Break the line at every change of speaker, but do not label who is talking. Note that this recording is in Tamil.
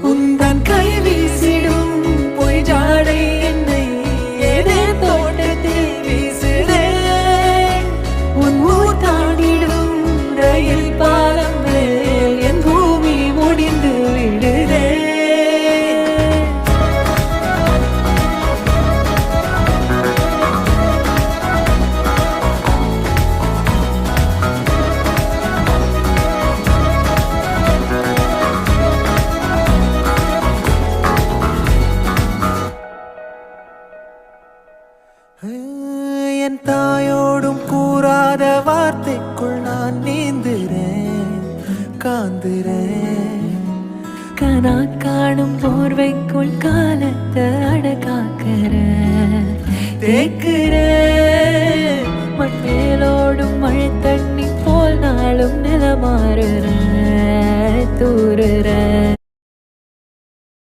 உந்தன் கை வீசிடும் பொய் ஜாடை என்னை ஏதே தோட்டத்தில் வீசுதே உன் ஊர் தாண்டிடும் ரயில் பாலம் மேல் என் பூமி முடிந்து விடுதே என் தாயோடும் கூறாத வார்த்தைக்குள் நான் நீந்துறேன் காந்துறேன் கனா காணும் போர்வைக்குள் காலத்தை அடக்காக்கிற தேக்குற மண்மேலோடும் மழை தண்ணி போல் நாளும் நிலமாறுற தூறுற